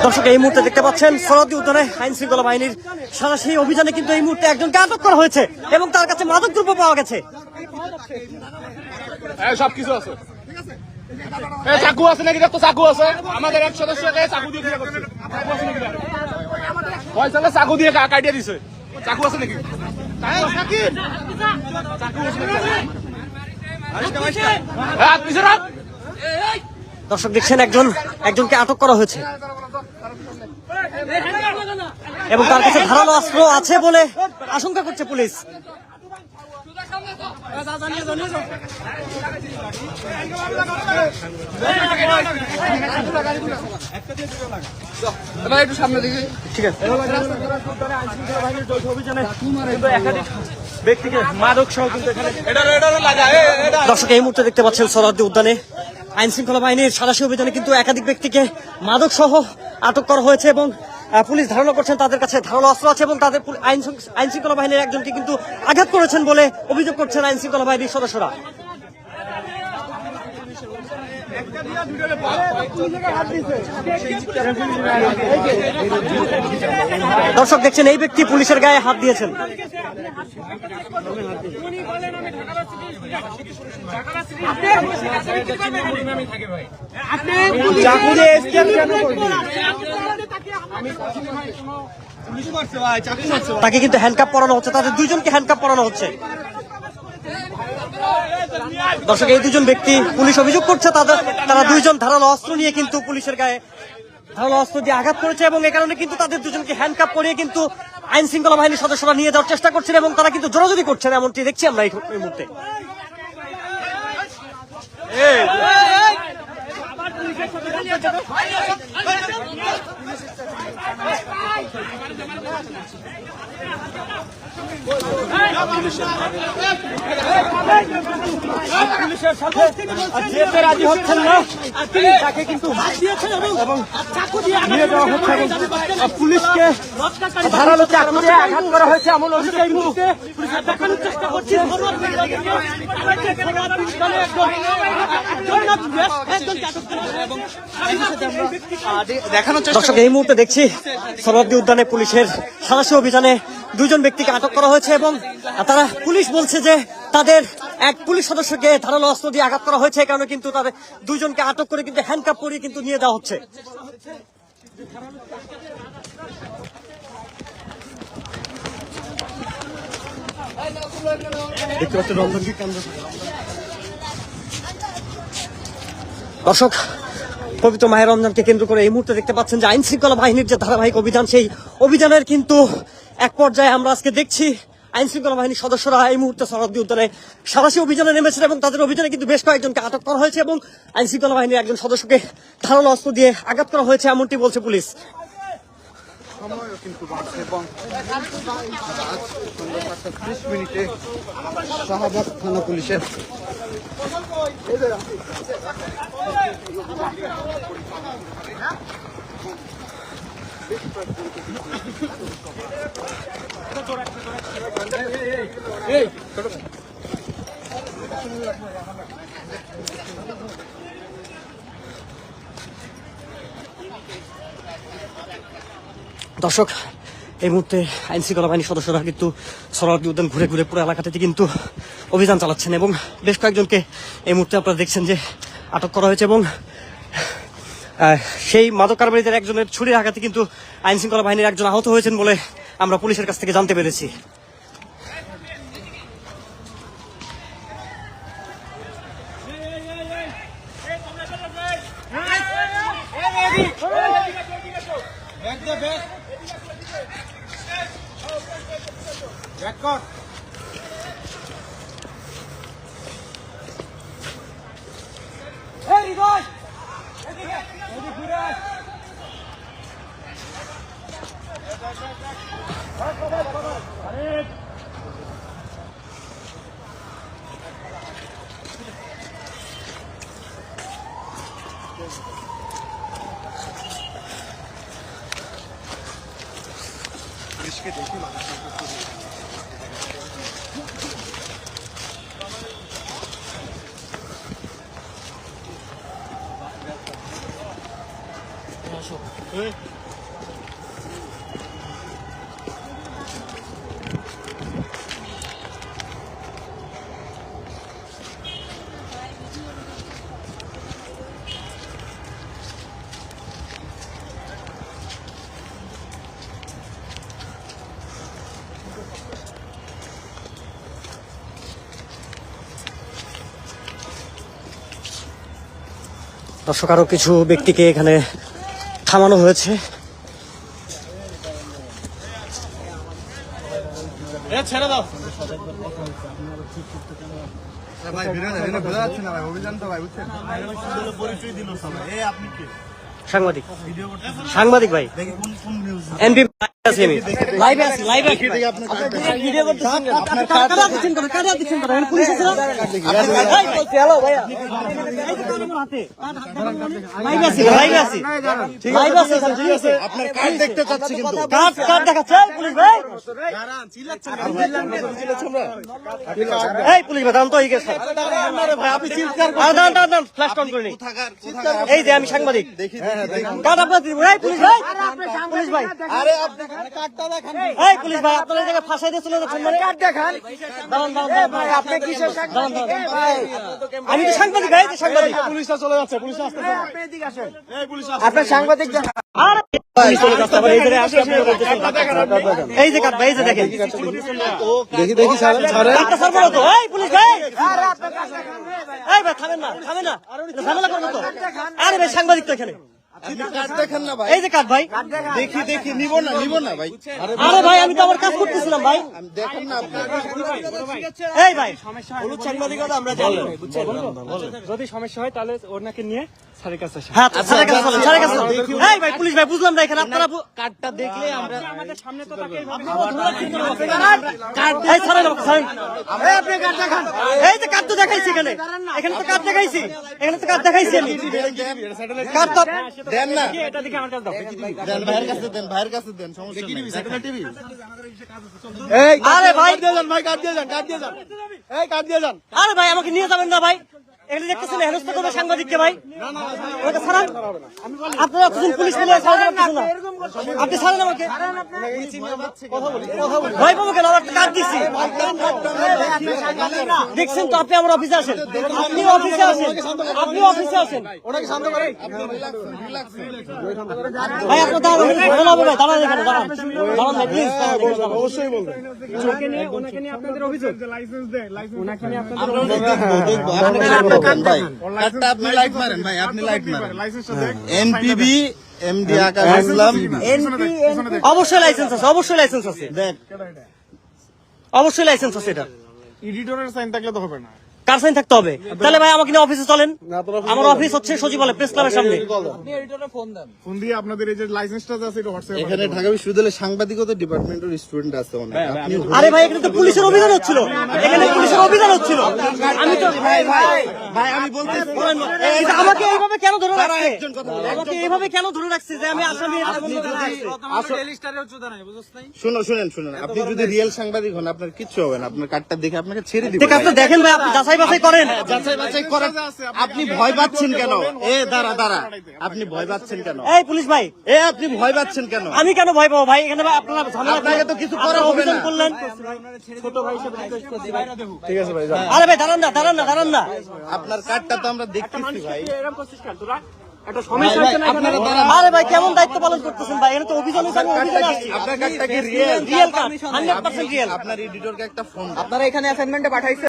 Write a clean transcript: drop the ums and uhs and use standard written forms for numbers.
দর্শক এই মুহূর্তে দেখতে পাচ্ছেন সরহদি উদ্যানে আইন শৃঙ্খলা বাহিনীর সারা সেই অভিযানে কিন্তু এই মুহূর্তে একজনকে আটক করা হয়েছে এবং তার কাছে মাদক দ্রব্য পাওয়া গেছে। সবকিছু আছে, চাকু আছে নাকি? দেখো চাকু আছে, আমাদের এক সদস্যকে চাকু দিয়ে পয়সা চাকু দিয়ে কাটিয়ে দিছে। চাকু আছে নাকি? দর্শক দেখছেন একজনকে আটক করা হয়েছে এবং তার কাছে ধারালো অস্ত্র আছে বলে আশঙ্কা করছে পুলিশ। একটু সামনে দিকে, ঠিক আছে। দর্শক এই মুহূর্তে দেখতে পাচ্ছেন সরহদি উদ্যানে আইন শৃঙ্খলা বাহিনীর সারাশি অভিযানে কিন্তু একাধিক ব্যক্তিকে মাদক সহ আটক করা হয়েছে এবং পুলিশ ধারণা করছেন তাদের কাছে ধারালো অস্ত্র আছে এবং তাদের আইন শৃঙ্খলা বাহিনীর একজনকে কিন্তু আঘাত করেছেন বলে অভিযোগ করছেন আইন শৃঙ্খলা বাহিনীর সদস্যরা। দর্শক দেখছেন এই ব্যক্তি পুলিশের গায়ে হাত দিয়েছেন। তাকে কিন্তু হ্যান্ডকাপ পরানো হচ্ছে, তাদের দুইজনকে হ্যান্ডকাপ পরানো হচ্ছে। দর্শক এই দুজন ব্যক্তি পুলিশ অভিযোগ করছে তারা দুইজন ধারালো অস্ত্র নিয়ে কিন্তু পুলিশের গায়ে ধারালো অস্ত্র দিয়ে আঘাত করেছে এবং এই কারণে কিন্তু তাদের দুজনকে হ্যান্ডকাপ পরিয়ে কিন্তু আইন শৃঙ্খলা বাহিনীর সদস্যরা নিয়ে যাওয়ার চেষ্টা করছেন এবং তারা কিন্তু জোরাজোরি করছেন, এমনটি দেখছি আমরা এই মুহূর্তে। পুলিশের সাথে যেতে রাজি হচ্ছেন না, তাকে কিন্তু এবং নিয়ে যাওয়া হচ্ছে এবং পুলিশকে ধারালো চাকু দিয়ে আঘাত করা হয়েছে এমন অভিযোগ এই মুহূর্তে দেখানোর চেষ্টা করছে। দর্শক এই মুহূর্তে দেখছি সরহদি উদ্যানে পুলিশের সারাশি অভিযানে দুইজন ব্যক্তিকে আটক করা হয়েছে এবং তারা পুলিশ বলছে যে তাদের এক পুলিশ সদস্যকে ধারালো অস্ত্র দিয়ে আঘাত করা হয়েছে, এই কারণে কিন্তু তাদের দুইজনকে আটক করে কিন্তু হ্যান্ডকাপ পরিয়ে কিন্তু নিয়ে যাওয়া হচ্ছে। দর্শক পবিত্র মাহে রমজানকে কেন্দ্র করে এই মুহূর্তে দেখতে পাচ্ছেন যে আইন শৃঙ্খলা বাহিনীর যে ধারাবাহিক অভিযান, সেই অভিযানের কিন্তু এক পর্যায়ে আমরা আজকে দেখছি আইন শৃঙ্খলা বাহিনীর সদস্যরা এই মুহূর্তে সরহদি উদ্যানে সারাশি অভিযানে নেমেছেন এবং তাদের অভিযানে কিন্তু বেশ কয়েকজনকে আটক করা হয়েছে এবং আইন শৃঙ্খলা বাহিনীর একজন সদস্যকে ধারালো অস্ত্র দিয়ে আঘাত করা হয়েছে এমনটি বলছে পুলিশ। সময়ও কিন্তু বাড়ছে এবং আজ সন্ধ্যা 7:30 শাহবাগ থানা পুলিশের দর্শক এই মুহূর্তে আইন শৃঙ্খলা বাহিনীর সদস্যরা কিন্তু সরহদি উদ্যান ঘুরে ঘুরে পুরো এলাকাটিতে কিন্তু অভিযান চালাচ্ছেন এবং বেশ কয়েকজনকে এই মুহূর্তে আপনারা দেখছেন যে আটক করা হয়েছে এবং সেই মাদক কারবারিদের একজনের ছুরির আঘাতে কিন্তু আইন শৃঙ্খলা বাহিনীর একজন আহত হয়েছেন বলে আমরা পুলিশের কাছ থেকে জানতে পেরেছি। পুলিশকে দেখি মানুষ দর্শক আরো কিছু ব্যক্তিকে এখানে থামানো হয়েছে। ছেড়ে দাও। ভাই ভিডিও বোঝা যাচ্ছে না ভাই, অভিযান তো ভাই বুঝছেন। পরিচয় দিল সবাই। আপনি কি সাংবাদিক সাংবাদিক ভাই এনবি আছি আমি লাইভে আছি লাইভে আছি ভিডিও করতেছেন কাটা দিচ্ছেন কাটা দিচ্ছেন এখানে পুলিশ আছে না ভাই বলছি হ্যালো ভাইয়া লাইভে আছি লাইভে আছি লাইভে আছি ঠিক আছে আপনার কার্ড দেখতে চাচ্ছি কিন্তু। কাট কাট দেখাচ্ছে পুলিশ ভাই এই পুলিশ ভাই দাম তো এই গেছে ভাই আপনি চিৎকার দাঁড়ান দাঁড়ান দাঁড়ান ফ্ল্যাশ অন করে নি এই যে আমি সাংবাদিক কাট আপনার এই পুলিশ ভাই পুলিশ ভাই আরে আপনি কার্ডটা দেখান। এই পুলিশ ভাই আপনারা এই জায়গায় ফাঁসাই দিয়ে চলে যাচ্ছেন মানে কাট দেখান দাঁড়ান দাঁড়ান ভাই আপনি কিসের সাংবাদিক আমি তো সাংবাদিক ভাই যে সাংবাদিক পুলিশটা চলে যাচ্ছে, পুলিশ আসতেছে। আপনি এদিকে আসেন। এই পুলিশ আসছে। আপনার সাংবাদিক আরে পুলিশ চলে যাচ্ছে আবার এই যে আসলে আপনি বলতেছেন এই যে কাট ভাই এই যে দেখেন দেখি ছাড়ে কাটটা স্যার বলো তো এই পুলিশ ভাই এই ভাই থামেন না এটা ঝামেলা করবো তো আরে ভাই সাংবাদিক তো এখানে আপনি কার্ড দেখেন না ভাই। এই যে কাট ভাই দেখি নিব না ভাই। আরে ভাই আমি তো আমার কাজ করতেছিলাম ভাই দেখেন না আপনি। এই ভাই হলুদ সাংবাদিকতা আমরা জানি যদি সমস্যা হয় তাহলে ওনাকে নিয়ে স্যারের কাছে আসেন। হ্যাঁ স্যারের কাছে চলেন স্যারের কাছে চলেন। এই ভাই পুলিশ ভাই বুঝলাম না এখানে আপনারা কার্ডটা দেখলে আমরা আমাদের সামনে তো তাকে এই স্যারের স্যার এই আপনি কাট দেখান এই যে কাট তো দেখাইছি এখানে এখানে তো কাট দেখাইছি এখানে তো কাট দেখাইছি আমি কাট তো দেন না। এটা দিকে আমার কাছে দাও। দেন ভাইয়ের কাছে দেন সমস্যা নেই। Satellite TV. আরে ভাই ভাই কার্ড দিয়ে যান, কার্ড দিয়ে যান। এই কার্ড দিয়ে যান। আরে ভাই আমাকে নিয়ে যাবেন না ভাই এখানে দেখতেছেন হেনস্থা করবে সাংবাদিককে ভাই ওটা ছাড়ান আপনারা এতজন পুলিশ মিলে সাহায্য করতেছেন না আপনি ছাড়েন আমাকে ভয় পাবো কেন আমার কার্ড দিচ্ছি দেখছেন তো আপনি আমার অফিসে আসেন আপনি অফিসে আসেন আপনি অফিসে আসেন ওনাকে শান্ত করেন। ভাই আপনার দাঁড়ান ঘটনা হবে ভাই দাঁড়ান এখানে দাঁড়ান দাঁড়ান ভাই প্লিজ অবশ্যই বলবেন। ওনাকে নিয়ে আপনাদের অভিযোগ ওনাকে নিয়ে আপনাদের দেখবো কার্ডটা আপনি লাইট মারেন ভাই, আপনি লাইট মারেন। এনপিবি এমডি আকাশ ইসলাম অবশ্যই লাইসেন্স আছে অবশ্যই লাইসেন্স আছে দেখ অবশ্যই লাইসেন্স আছে এটা এডিটরের সাইন থাকলে তো হবে না। কার সাইন থাকতে হবে তাহলে ভাই আমাকে নিয়ে অফিসে চলেন আমার অফিস হচ্ছে সচিবালয় প্রেস ক্লাবের সামনে ফোন দিয়ে আপনাদের এই যে লাইসেন্সটা আছে এটা হোয়াটসঅ্যাপে এখানে ঢাকা বিশ্ববিদ্যালয়ের সাংবাদিকতা ডিপার্টমেন্টের স্টুডেন্ট আছে অনেক। আপনি আরে ভাই এখানে তো পুলিশের অভিযান হচ্ছিল এখানে পুলিশের অভিযান হচ্ছিল আমি তো ভাই আমি বলতে এই যে আমাকে এইভাবে কেন ধরে রাখছে আমাকে এইভাবে কেন ধরে রাখছে যে আমি আসামি শুনেন আপনি যদি রিয়েল সাংবাদিক হন আপনার কিচ্ছু হবে না। আপনার কার্ডটা দেখে আপনাকে ছেড়ে দিব। ঠিক আছে দেখেন ভাই আপনি যাচাই বাছাই করেন যাচাই করেন। আপনি ভয় পাচ্ছেন কেন? দাঁড়া আপনি ভয় পাচ্ছেন কেন? এই পুলিশ ভাই আপনি ভয় পাচ্ছেন কেন? আমি কেন ভয় পাবো ভাই এখানে ভাই আপনারা ঝামেলা আপনাকে তো কিছু করা হবে অভিযান না। করলেন ঠিক আছে ভাই যান। আরে ভাই দাঁড়ান না আপনার কার্ডটা তো আমরা দেখতেছি ভাই। এরকম করছিস কেন তোরা? একটা সমস্যা হচ্ছে না এখানে? আপনারা দাঁড়ান। আরে ভাই কেমন দায়িত্ব পালন করতেছেন ভাই এখানে তো অভিযান হচ্ছে আমি অভিযানে আসছি আপনার কার্ডটা কি রিয়েল? রিয়েল কার্ড 100% রিয়েল আপনার এডিটরকে একটা ফোন আপনারা এখানে অ্যাসাইনমেন্টে পাঠাইছেন।